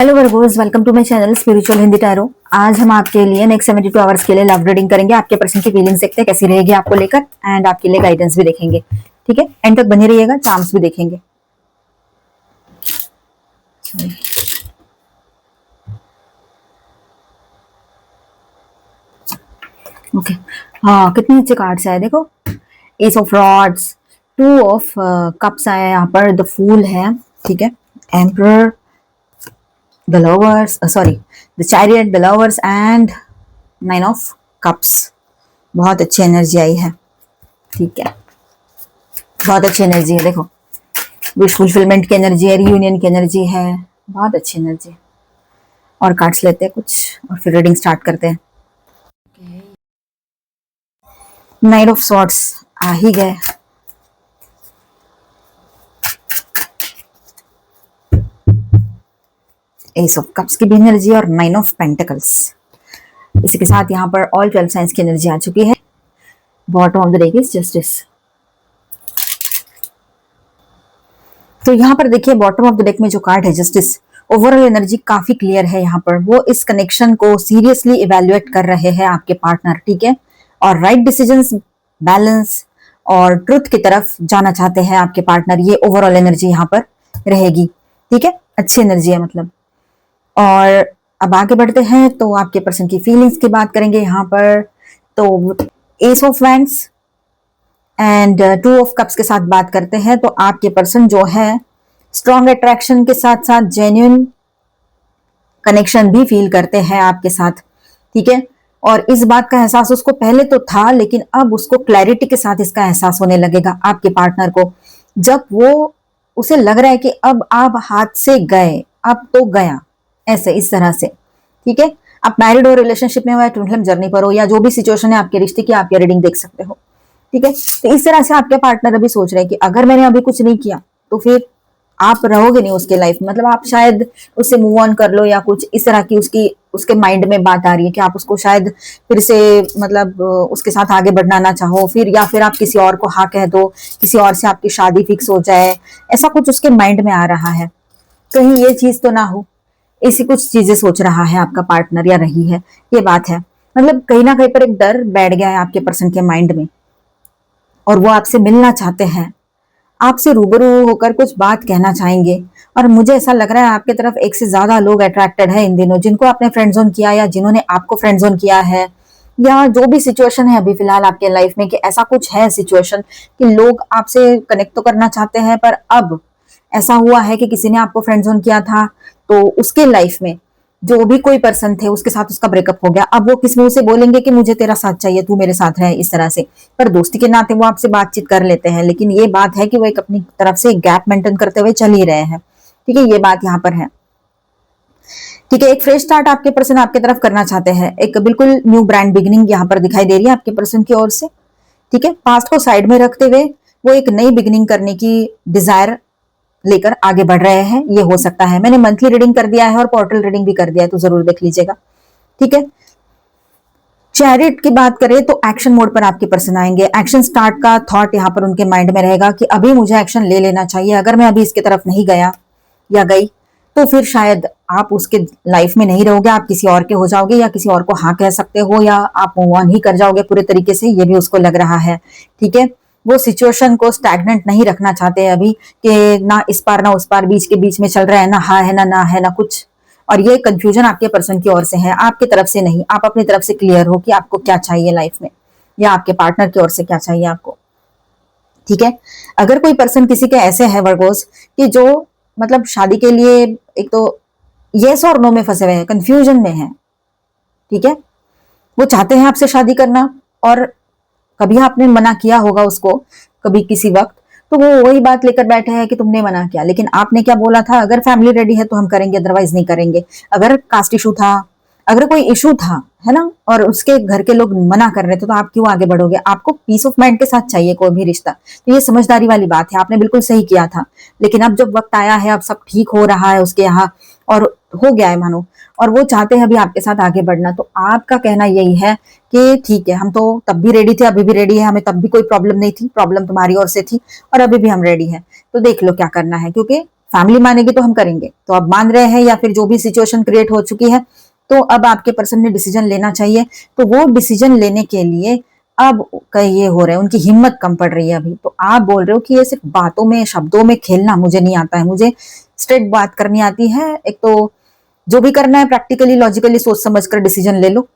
Hello Virgos, welcome to my channel spiritual Hindi tarot. आज हम आपके लिए नेक्स्ट 72 आवर्स के लिए लव रीडिंग करेंगे। आपके पर्सन की फीलिंग्स देखते हैं कैसी रहेगी आपको लेकर, एंड आपके लिए गाइडेंस भी देखेंगे। ठीक है, एंड तक बने रहिएगा, चार्म्स भी देखेंगे। ओके, हाँ कितने अच्छे कार्ड्स आए देखो। S of rods, two of cups आया यहाँ पर, द फूल है, ठीक है, emperor, the lovers, sorry the chariot, the lovers and nine of cups. बहुत अच्छी एनर्जी आई है, ठीक है, बहुत अच्छी एनर्जी है। देखो, विश फुलफिलमेंट की एनर्जी है, रियूनियन की एनर्जी है, बहुत अच्छी एनर्जी है। और कार्ड्स लेते हैं कुछ और फिर रीडिंग स्टार्ट करते हैं। नाइट ऑफ सॉर्ट्स आ ही गए। एस ऑफ कप्स की भी एनर्जी और नाइन ऑफ पेंटिकल्स। इसी के साथ यहाँ पर ऑल 12 साइंस की एनर्जी आ चुकी है। Bottom of the deck is justice. तो यहाँ पर देखिए, बॉटम ऑफ द डेक में जो कार्ड है जस्टिस, ओवरऑल एनर्जी काफी क्लियर है। यहाँ पर वो इस कनेक्शन को सीरियसली इवेल्युएट कर रहे हैं आपके पार्टनर, ठीक है, और राइट डिसीजंस, बैलेंस और ट्रुथ की तरफ जाना चाहते हैं आपके पार्टनर। ये ओवरऑल एनर्जी यहाँ पर रहेगी, ठीक है, अच्छी एनर्जी है मतलब। और अब आगे बढ़ते हैं तो आपके पर्सन की फीलिंग्स की बात करेंगे यहाँ पर। तो S of wands and two of cups के साथ बात करते हैं तो आपके पर्सन जो है स्ट्रॉन्ग अट्रैक्शन के साथ साथ जेन्युइन कनेक्शन भी फील करते हैं आपके साथ, ठीक है। और इस बात का एहसास उसको पहले तो था, लेकिन अब उसको क्लैरिटी के साथ इसका एहसास होने लगेगा आपके पार्टनर को, जब वो उसे लग रहा है कि अब आप हाथ से गए, अब तो गया, ऐसे इस तरह से, ठीक है। आप मैरिड हो, रिलेशनशिप में हो, या ट्विन जर्नी पर हो, या जो भी सिचुएशन है आपके रिश्ते की, आप ये रीडिंग देख सकते हो, ठीक है। तो इस तरह से आपके पार्टनर अभी सोच रहे हैं कि अगर मैंने अभी कुछ नहीं किया तो फिर आप रहोगे नहीं उसके लाइफ में, मतलब आप शायद उससे मूव ऑन कर लो, या कुछ इस तरह की उसके माइंड में बात आ रही है कि आप उसको शायद फिर से मतलब उसके साथ आगे बढ़ना ना चाहो, फिर या फिर आप किसी और को हाँ कह दो, किसी और से आपकी शादी फिक्स हो जाए, ऐसा कुछ उसके माइंड में आ रहा है। कहीं ये चीज तो ना हो, ऐसी कुछ चीजें सोच रहा है आपका पार्टनर, या रही है, ये बात है। मतलब कहीं ना कहीं पर एक डर बैठ गया है आपके पर्सन के माइंड में, और वो आपसे मिलना चाहते हैं, आपसे रूबरू होकर कुछ बात कहना चाहेंगे। और मुझे ऐसा लग रहा है आपकी तरफ एक से ज्यादा लोग अट्रैक्टेड है इन दिनों, जिनको आपने फ्रेंड जोन किया या जिन्होंने आपको फ्रेंड जोन किया है, या जो भी सिचुएशन है अभी फिलहाल आपके लाइफ में, कि ऐसा कुछ है सिचुएशन कि लोग आपसे कनेक्ट तो करना चाहते हैं, पर अब ऐसा हुआ है कि किसी ने आपको फ्रेंड जोन किया था, तो उसके लाइफ में जो भी कोई पर्सन थे उसके साथ उसका ब्रेकअप हो गया। अब वो किस मुंह से बोलेंगे कि मुझे तेरा साथ चाहिए, तू मेरे साथ रहे, इस तरह से, पर दोस्ती के नाते वो आपसे बातचीत कर लेते हैं। लेकिन ये बात है कि वो एक अपनी तरफ से गैप मेंटेन करते हुए चल ही रहे हैं, ठीक है, ये बात यहाँ पर है, ठीक है। एक फ्रेश स्टार्ट आपके पर्सन आपके तरफ करना चाहते हैं, एक बिल्कुल न्यू ब्रांड बिगिनिंग यहाँ पर दिखाई दे रही है आपके पर्सन की ओर से, ठीक है। पास्ट को साइड में रखते हुए वो एक नई बिगिनिंग करने की डिजायर लेकर आगे बढ़ रहे हैं, ये हो सकता है। मैंने मंथली रीडिंग कर दिया है और पोर्टल रीडिंग भी कर दिया है, तो जरूर देख लीजिएगा, ठीक है। चैरिट की बात करें तो एक्शन मोड पर आपके पर्सन आएंगे। एक्शन स्टार्ट का थॉट यहाँ पर उनके माइंड में रहेगा कि अभी मुझे एक्शन ले लेना चाहिए, अगर मैं अभी इसके तरफ नहीं गया या गई तो फिर शायद आप उसके लाइफ में नहीं रहोगे, आप किसी और के हो जाओगे, या किसी और को हाँ कह सकते हो, या आप मूव ऑन ही कर जाओगे पूरे तरीके से, ये भी उसको लग रहा है, ठीक है। वो सिचुएशन को स्टैग्नेंट नहीं रखना चाहते हैं अभी, कि ना इस पार ना उस पार, बीच के बीच में चल रहा है, ना हाँ है ना है ना कुछ। और ये कंफ्यूजन आपके पर्सन की ओर से है, आपकी तरफ से नहीं। आप अपनी तरफ से क्लियर हो कि आपको क्या चाहिए लाइफ में, या आपके पार्टनर की ओर से क्या चाहिए आपको, ठीक है। अगर कोई पर्सन किसी के ऐसे है वर्गोस कि जो मतलब शादी के लिए एक तो यस और नो में फंसे हुए हैं, कंफ्यूजन में है, ठीक है, वो चाहते हैं आपसे शादी करना, और कभी आपने मना किया होगा उसको कभी किसी वक्त, तो वो वही बात लेकर बैठे हैं कि तुमने मना किया, लेकिन आपने क्या बोला था, अगर फैमिली रेडी है तो हम करेंगे, अदरवाइज नहीं करेंगे। अगर कास्ट इशू था, अगर कोई इशू था, है ना, और उसके घर के लोग मना कर रहे थे, तो आप क्यों आगे बढ़ोगे। आपको पीस ऑफ माइंड के साथ चाहिए कोई भी रिश्ता, तो ये समझदारी वाली बात है, आपने बिल्कुल सही किया था। लेकिन अब जब वक्त आया है, अब सब ठीक हो रहा है उसके यहाँ, और हो गया है मानो, और वो चाहते हैं अभी आपके साथ आगे बढ़ना, तो आपका कहना यही है कि ठीक है, हम तो तब भी रेडी थे, अभी भी रेडी है, हमें तब भी कोई प्रॉब्लम नहीं थी, प्रॉब्लम तुम्हारी ओर से थी, और अभी भी हम रेडी हैं, तो देख लो क्या करना है, क्योंकि फैमिली मानेगी तो हम करेंगे, तो अब मान रहे हैं या फिर जो भी सिचुएशन क्रिएट हो चुकी है, तो अब आपके पर्सन ने डिसीजन लेना चाहिए। तो वो डिसीजन लेने के लिए अब ये हो रहा है, उनकी हिम्मत कम पड़ रही है अभी। तो आप बोल रहे हो कि ये सिर्फ बातों में, शब्दों में खेलना मुझे नहीं आता है, मुझे स्ट्रेट बात करनी आती है। एक तो जो भी करना है प्रैक्टिकली लॉजिकली सोच समझ कर डिसीजन ले लो,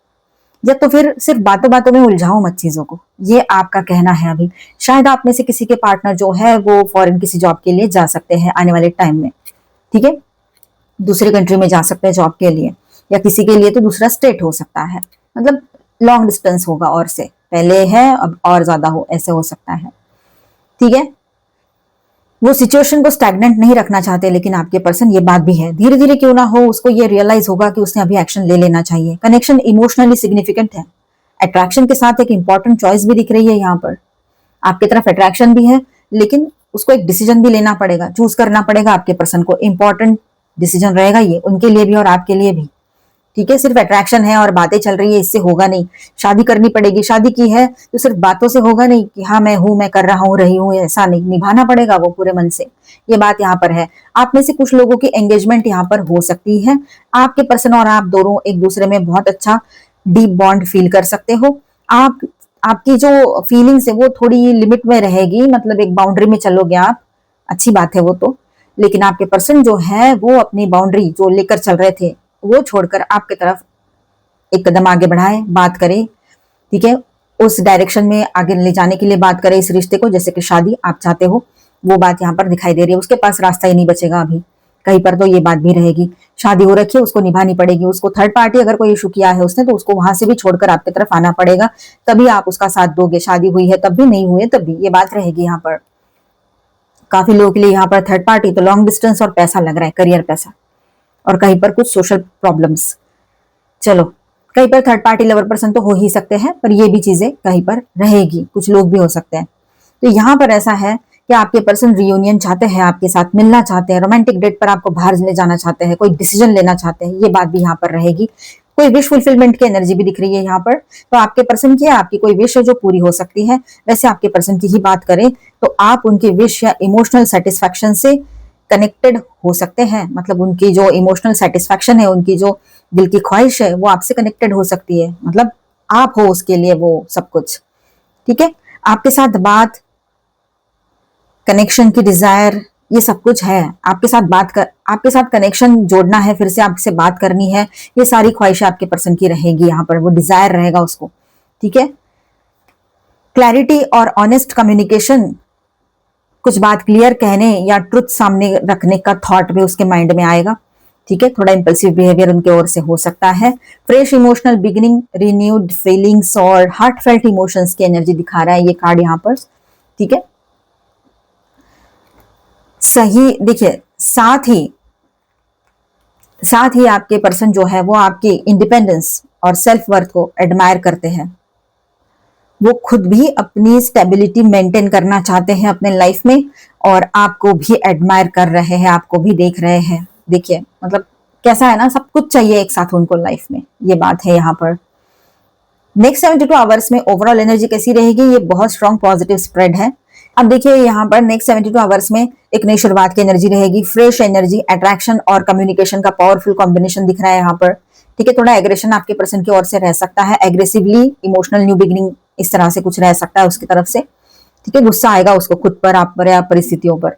या तो फिर सिर्फ बातों बातों में उलझाओ मत चीजों को, ये आपका कहना है अभी। शायद आप में से किसी के पार्टनर जो है वो फॉरेन किसी जॉब के लिए जा सकते हैं आने वाले टाइम में, ठीक है, दूसरी कंट्री में जा सकते हैं जॉब के लिए, या किसी के लिए तो दूसरा स्टेट हो सकता है, मतलब लॉन्ग डिस्टेंस होगा, और से पहले है अब और ज्यादा हो, ऐसे हो सकता है, ठीक है। वो सिचुएशन को स्टैग्नेंट नहीं रखना चाहते, लेकिन आपके पर्सन, ये बात भी है, धीरे धीरे क्यों ना हो उसको ये रियलाइज होगा कि उसने अभी एक्शन ले लेना चाहिए। कनेक्शन इमोशनली सिग्निफिकेंट है, अट्रैक्शन के साथ एक इंपॉर्टेंट चॉइस भी दिख रही है यहाँ पर। आपकी तरफ अट्रैक्शन भी है, लेकिन उसको एक डिसीजन भी लेना पड़ेगा, चूज करना पड़ेगा आपके पर्सन को। इंपॉर्टेंट डिसीजन रहेगा ये उनके लिए भी और आपके लिए भी, ठीक है। सिर्फ अट्रैक्शन है और बातें चल रही है, इससे होगा नहीं। शादी करनी पड़ेगी, शादी की है तो सिर्फ बातों से होगा नहीं कि हाँ मैं हूं, मैं कर रहा हूं, रही हूं, ऐसा नहीं, निभाना पड़ेगा वो पूरे मन से। ये बात यहाँ पर है। आप में से कुछ लोगों की एंगेजमेंट यहाँ पर हो सकती है। आपके पर्सन और आप दोनों एक दूसरे में बहुत अच्छा डीप बॉन्ड फील कर सकते हो। आप आपकी जो फीलिंग्स है वो थोड़ी लिमिट में रहेगी, मतलब एक बाउंड्री में चलोगे आप, अच्छी बात है वो तो। लेकिन आपके पर्सन जो है वो अपनी बाउंड्री जो लेकर चल रहे थे वो छोड़कर आपके तरफ एक कदम आगे बढ़ाए, बात करे, ठीक है, उस डायरेक्शन में आगे ले जाने के लिए बात करे इस रिश्ते को, जैसे कि शादी आप चाहते हो, वो बात यहाँ पर दिखाई दे रही है। उसके पास रास्ता ही नहीं बचेगा अभी कहीं पर, तो ये बात भी रहेगी। शादी हो रखी है, उसको निभानी पड़ेगी। उसको थर्ड पार्टी अगर कोई इशू किया है उसने, तो उसको वहां से भी छोड़कर आपकी तरफ आना पड़ेगा, तभी आप उसका साथ दोगे। शादी हुई है तब भी, नहीं हुई तब भी, ये बात रहेगी यहाँ पर। काफी लोगों के लिए यहाँ पर थर्ड पार्टी तो लॉन्ग डिस्टेंस और पैसा लग रहा है, करियर पैसा, और कहीं पर कुछ सोशल प्रॉब्लम्स। चलो, कहीं पर थर्ड पार्टी लवर पर्सन तो हो ही सकते हैं, पर ये भी चीजें कहीं पर रहेगी, कुछ लोग भी हो सकते हैं। तो यहाँ पर ऐसा है कि आपके पर्सन रियूनियन चाहते हैं, आपके साथ मिलना चाहते हैं, रोमांटिक डेट पर आपको बाहर ले जाना चाहते हैं, कोई डिसीजन लेना चाहते हैं, ये बात भी यहाँ पर रहेगी। कोई विश फुलफिलमेंट की एनर्जी भी दिख रही है यहाँ पर। तो आपके पर्सन की, आपकी कोई विश है जो पूरी हो सकती है। वैसे आपके पर्सन की ही बात करें तो आप उनकी विश या इमोशनल सेटिस्फैक्शन से कनेक्टेड हो सकते हैं, मतलब उनकी जो इमोशनल सेटिस्फैक्शन है, उनकी जो दिल की ख्वाहिश है वो आपसे कनेक्टेड हो सकती है, मतलब आप हो उसके लिए वो सब कुछ, ठीक है। आपके साथ बात, कनेक्शन की डिजायर, ये सब कुछ है। आपके साथ बात कर, आपके साथ कनेक्शन जोड़ना है, फिर से आपसे बात करनी है, ये सारी ख्वाहिशें आपके पर्सन की रहेगी यहाँ पर, वो डिजायर रहेगा उसको, ठीक है। क्लैरिटी और ऑनेस्ट कम्युनिकेशन, कुछ बात क्लियर कहने या ट्रुथ सामने रखने का थॉट भी उसके माइंड में आएगा, ठीक है। थोड़ा इंपल्सिव बिहेवियर उनके ओर से हो सकता है। Fresh emotional beginning, renewed feelings और हार्टफेल्ट इमोशंस की एनर्जी दिखा रहा है ये कार्ड यहाँ पर, ठीक है। सही देखिए, साथ ही आपके पर्सन जो है वो आपकी इंडिपेंडेंस और सेल्फ वर्थ को एडमायर करते हैं। वो खुद भी अपनी स्टेबिलिटी मेंटेन करना चाहते हैं अपने लाइफ में, और आपको भी एडमायर कर रहे हैं, आपको भी देख रहे हैं। देखिए मतलब कैसा है ना, सब कुछ चाहिए एक साथ उनको लाइफ में, ये बात है यहाँ पर। नेक्स्ट 72 आवर्स में ओवरऑल एनर्जी कैसी रहेगी, ये बहुत स्ट्रॉन्ग पॉजिटिव स्प्रेड है। अब देखिए यहाँ पर नेक्स्ट 72 आवर्स में एक नई शुरुआत की एनर्जी रहेगी, फ्रेश एनर्जी, अट्रैक्शन और कम्युनिकेशन का पावरफुल कॉम्बिनेशन दिख रहा है यहाँ पर, ठीक है। थोड़ा एग्रेशन आपके पर्सन की ओर से रह सकता है, एग्रेसिवली इमोशनल न्यू बिगिनिंग इस तरह से कुछ रह सकता है उसकी तरफ से, ठीक है। गुस्सा आएगा उसको खुद पर, आप पर या परिस्थितियों पर।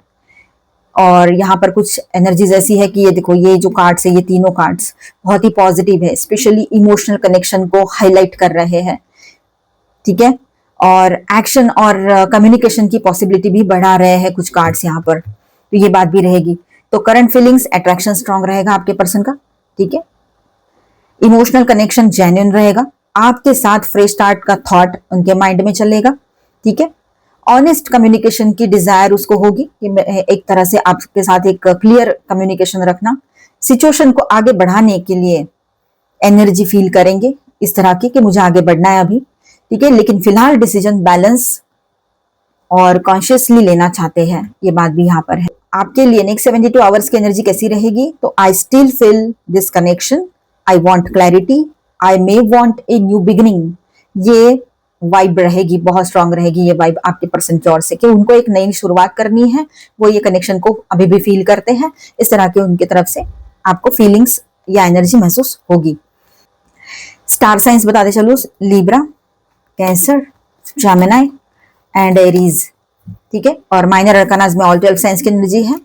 और यहाँ पर कुछ एनर्जीज ऐसी है कि ये देखो, ये जो कार्ड्स है, ये तीनों कार्ड्स बहुत ही पॉजिटिव है, स्पेशली इमोशनल कनेक्शन को हाईलाइट कर रहे हैं, ठीक है। और एक्शन और कम्युनिकेशन की पॉसिबिलिटी भी बढ़ा रहे हैं कुछ कार्ड्स यहाँ पर, तो ये बात भी रहेगी। तो करंट फीलिंग्स, अट्रैक्शन स्ट्रांग रहेगा आपके पर्सन का, ठीक है। इमोशनल कनेक्शन जेन्युइन रहेगा, आपके साथ फ्रेश स्टार्ट का थॉट उनके माइंड में चलेगा, ठीक है। ऑनेस्ट कम्युनिकेशन की डिजायर उसको होगी कि एक तरह से आपके साथ एक क्लियर कम्युनिकेशन रखना, सिचुएशन को आगे बढ़ाने के लिए एनर्जी फील करेंगे इस तरह की कि मुझे आगे बढ़ना है अभी, ठीक है। लेकिन फिलहाल डिसीजन बैलेंस और कॉन्शियसली लेना चाहते हैं, ये बात भी यहाँ पर है। आपके लिए नेक्स्ट 72 आवर्स की एनर्जी कैसी रहेगी, तो I still feel this connection, I want clarity, I may want a new beginning. ये वाइब रहेगी, बहुत स्ट्रांग रहेगी ये वाइब आपके पर्सन की ओर से कि उनको एक नई शुरुआत करनी है, वो ये कनेक्शन को अभी भी फील करते हैं, इस तरह की उनकी तरफ से आपको फीलिंग्स या एनर्जी महसूस होगी। स्टार साइंस बताते चलो, Libra, Cancer, Gemini and Aries, ठीक है। और माइनर अरकानाज में ऑल 12 साइंस की एनर्जी है।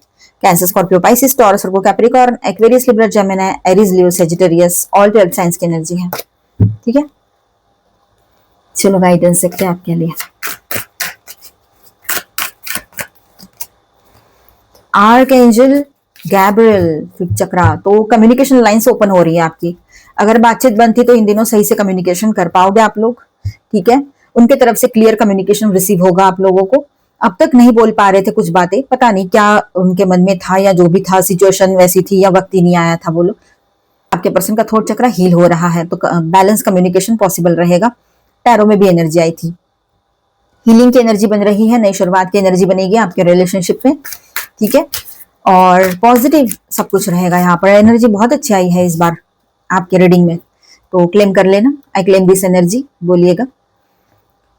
Cancer, Scorpio, Pisces, Taurus, Virgo, Capricorn, Aquarius, Libra, Gemini, Aries, Leo, Sagittarius, all 12 signs की एनर्जी है, ठीक है। चलो गाइडेंस देखते हैं आपके लिए। आर्कएंजल गैब्रियल, फिफ्थ चक्रा, तो कम्युनिकेशन लाइंस ओपन हो रही है आपकी। अगर बातचीत बंद थी तो इन दिनों सही से कम्युनिकेशन कर पाओगे आप लोग, ठीक है। उनके तरफ से क्लियर कम्युनिकेशन रिसीव होगा आप लोगों को। अब तक नहीं बोल पा रहे थे कुछ बातें, पता नहीं क्या उनके मन में था या जो भी था, सिचुएशन वैसी थी या वक्त ही नहीं आया था बोलो। आपके पर्सन का थोट चक्रा हील हो रहा है तो बैलेंस कम्युनिकेशन पॉसिबल रहेगा। टैरो में भी एनर्जी आई थी, हीलिंग की एनर्जी बन रही है, नई शुरुआत की एनर्जी बनेगी आपके रिलेशनशिप में, ठीक है। और पॉजिटिव सब कुछ रहेगा यहाँ पर। एनर्जी बहुत अच्छी आई है इस बार आपके रीडिंग में, तो क्लेम कर लेना, आई क्लेम दिस एनर्जी बोलिएगा।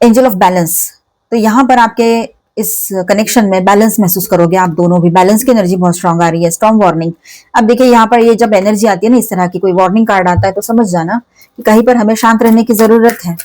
एंजल ऑफ बैलेंस, तो यहाँ पर आपके इस कनेक्शन में बैलेंस महसूस करोगे आप दोनों भी। बैलेंस की एनर्जी बहुत स्ट्रांग आ रही है। स्ट्रांग वार्निंग, अब देखिए यहाँ पर ये जब एनर्जी आती है ना इस तरह की, कोई वार्निंग कार्ड आता है तो समझ जाना कि कहीं पर हमें शांत रहने की जरूरत है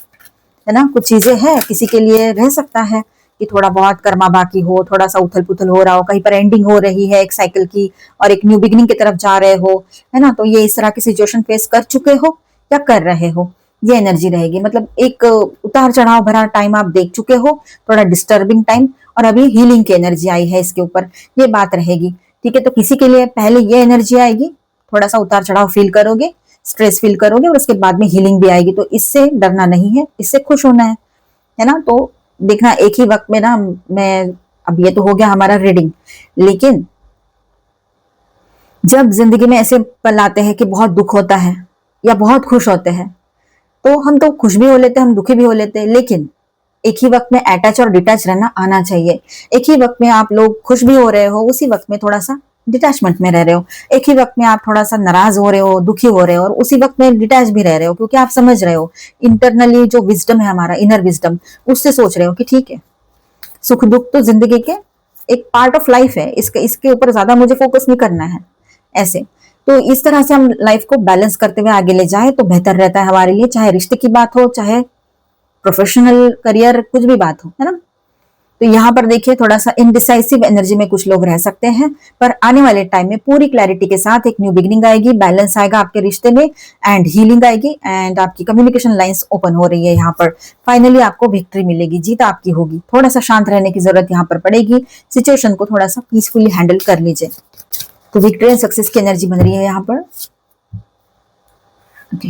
ना। कुछ चीजें हैं किसी के लिए रह सकता है कि थोड़ा बहुत कर्मा बाकी हो, थोड़ा सा उथल पुथल हो रहा हो, कहीं पर एंडिंग हो रही है एक साइकिल की और एक न्यू बिगिनिंग की तरफ जा रहे हो, है ना। तो ये इस तरह की सिचुएशन फेस कर चुके हो या कर रहे हो, ये एनर्जी रहेगी। मतलब एक उतार चढ़ाव भरा टाइम आप देख चुके हो, थोड़ा डिस्टर्बिंग टाइम, और अभी हीलिंग की एनर्जी आई है इसके ऊपर, ये बात रहेगी, ठीक है। तो किसी के लिए पहले ये एनर्जी आएगी, थोड़ा सा उतार चढ़ाव फील करोगे, स्ट्रेस फील करोगे, और उसके बाद में हीलिंग भी आएगी। तो इससे डरना नहीं है, इससे खुश होना है ना। तो देखना एक ही वक्त में ना, मैं अब ये तो हो गया हमारा रीडिंग, लेकिन जब जिंदगी में ऐसे पल आते हैं कि बहुत दुख होता है या बहुत खुश होते हैं, तो हम तो खुश भी हो लेते हैं, हम दुखी भी हो लेते हैं, लेकिन एक ही वक्त में अटैच और डिटैच रहना आना चाहिए। एक ही वक्त में आप लोग खुश भी हो रहे हो, उसी वक्त में थोड़ा सा डिटैचमेंट में रह रहे हो। एक ही वक्त में आप थोड़ा सा नाराज हो रहे हो, दुखी हो रहे हो, और उसी वक्त में डिटैच भी रह रहे हो, क्योंकि आप समझ रहे हो इंटरनली जो विजडम है हमारा, इनर विजडम, उससे सोच रहे हो कि ठीक है, सुख दुख तो जिंदगी के एक पार्ट ऑफ लाइफ है, इसके ऊपर ज्यादा मुझे फोकस नहीं करना है, ऐसे। तो इस तरह से हम लाइफ को बैलेंस करते हुए आगे ले जाए तो बेहतर रहता है हमारे लिए, चाहे रिश्ते की बात हो, चाहे प्रोफेशनल करियर, कुछ भी बात हो, है ना। तो यहाँ पर देखिए थोड़ा सा इनडिसाइसिव एनर्जी में कुछ लोग रह सकते हैं, पर आने वाले टाइम में पूरी क्लैरिटी के साथ एक न्यू बिगिनिंग आएगी, बैलेंस आएगा आपके रिश्ते में, एंड हीलिंग आएगी, एंड आपकी कम्युनिकेशन लाइंस ओपन हो रही है यहाँ पर। फाइनली आपको विक्ट्री मिलेगी, जीत आपकी होगी। थोड़ा सा शांत रहने की जरूरत यहाँ पर पड़ेगी, सिचुएशन को थोड़ा सा पीसफुली हैंडल कर लीजिए। तो विक्ट्री एंड सक्सेस की एनर्जी बन रही है यहाँ पर, ओके।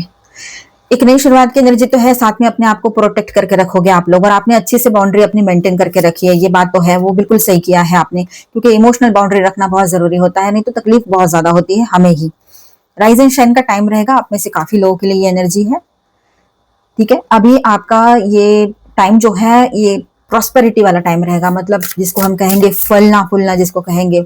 एक नई शुरुआत की एनर्जी तो है, साथ में अपने आप को प्रोटेक्ट करके रखोगे आप लोग, और आपने अच्छी से बाउंड्री अपनी मेंटेन करके रखी है, ये बात तो है, वो बिल्कुल सही किया है आपने, क्योंकि इमोशनल बाउंड्री रखना बहुत जरूरी होता है, नहीं तो तकलीफ बहुत ज्यादा होती है हमें ही। राइज एंड शाइन का टाइम रहेगा, आप में से काफी लोगों के लिए ये एनर्जी है, ठीक है। अभी आपका ये टाइम जो है ये प्रॉस्पेरिटी वाला टाइम रहेगा, मतलब जिसको हम कहेंगे फलना फूलना, जिसको कहेंगे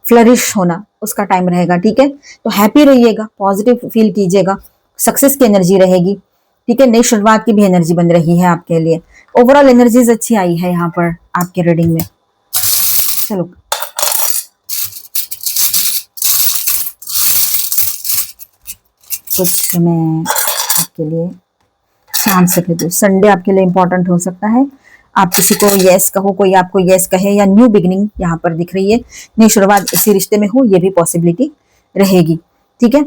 फ्लरिश होना, उसका टाइम रहेगा, ठीक है। तो हैप्पी रहिएगा, पॉजिटिव फील कीजिएगा, सक्सेस की एनर्जी रहेगी, ठीक है। नई शुरुआत की भी एनर्जी बन रही है आपके लिए। ओवरऑल एनर्जीज अच्छी आई है यहाँ पर आपके रीडिंग में। चलो कुछ मैं आपके लिए शांत से दे दूं। संडे आपके लिए इंपॉर्टेंट हो सकता है, आप किसी को यस कहो, कोई आपको यस कहे, या न्यू बिगिनिंग यहाँ पर दिख रही है, नई शुरुआत इसी रिश्ते में हो, ये भी पॉसिबिलिटी रहेगी, ठीक है।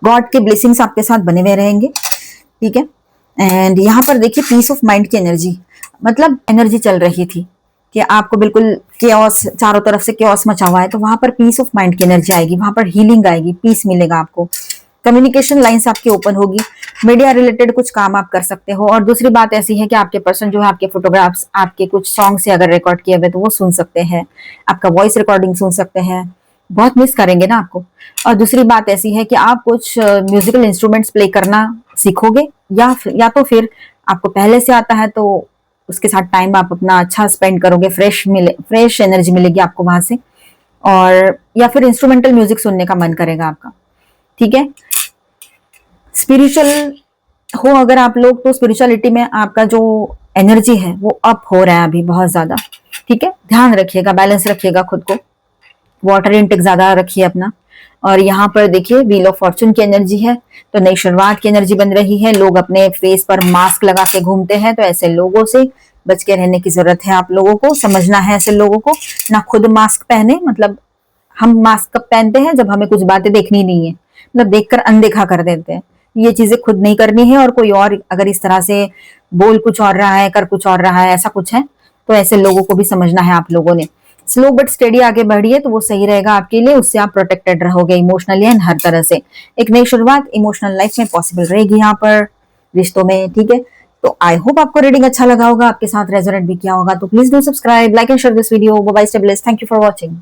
गॉड के ब्लेसिंग्स आपके साथ बने हुए रहेंगे, ठीक है। एंड यहाँ पर देखिए पीस ऑफ माइंड की एनर्जी, मतलब एनर्जी चल रही थी कि आपको बिल्कुल केओस, चारों तरफ से केओस मचा हुआ है, तो वहां पर पीस ऑफ माइंड की एनर्जी आएगी, वहां पर हीलिंग आएगी, पीस मिलेगा आपको। कम्युनिकेशन लाइंस आपकी ओपन होगी, मीडिया रिलेटेड कुछ काम आप कर सकते हो। और दूसरी बात ऐसी है कि आपके पर्सन जो है आपके फोटोग्राफ्स, आपके कुछ सॉन्ग से अगर रिकॉर्ड किए हुए तो वो सुन सकते हैं, आपका वॉइस रिकॉर्डिंग सुन सकते हैं, बहुत मिस करेंगे ना आपको। और दूसरी बात ऐसी है कि आप कुछ म्यूजिकल इंस्ट्रूमेंट्स प्ले करना सीखोगे, या तो फिर आपको पहले से आता है तो उसके साथ टाइम आप अपना अच्छा स्पेंड करोगे, फ्रेश एनर्जी मिलेगी आपको वहां से, और या फिर इंस्ट्रूमेंटल म्यूजिक सुनने का मन करेगा आपका, ठीक है। स्पिरिचुअल हो अगर आप लोग, तो स्पिरिचुअलिटी में आपका जो एनर्जी है वो अप हो रहा है अभी बहुत ज्यादा। ठीक है, ध्यान रखिएगा, बैलेंस रखिएगा खुद को, वाटर इंटेक ज्यादा रखिए अपना। और यहाँ पर देखिए व्हील ऑफ फॉर्चून की एनर्जी है, तो नई शुरुआत की एनर्जी बन रही है। लोग अपने फेस पर मास्क लगा के घूमते हैं, तो ऐसे लोगों से बच के रहने की जरूरत है। आप लोगों को समझना है ऐसे लोगों को, ना खुद मास्क पहने, मतलब हम मास्क कब पहनते हैं, जब हमें कुछ बातें देखनी नहीं है, मतलब देखकर अनदेखा कर देते हैं। ये चीजें खुद नहीं करनी है, और कोई और अगर इस तरह से बोल कुछ और रहा है, कर कुछ और रहा है, ऐसा कुछ है, तो ऐसे लोगों को भी समझना है आप लोगों ने। स्लो बट स्टेडी आगे बढ़िए, तो वो सही रहेगा आपके लिए, उससे आप प्रोटेक्टेड रहोगे इमोशनली एंड हर तरह से। एक नई शुरुआत इमोशनल लाइफ में पॉसिबल रहेगी यहाँ पर, रिश्तों में। ठीक है, तो आई होप आपको रीडिंग अच्छा लगा होगा, आपके साथ रेजोनेट भी किया होगा। तो please do subscribe, like and share this video. Bye bye, stay blessed, thank you for watching.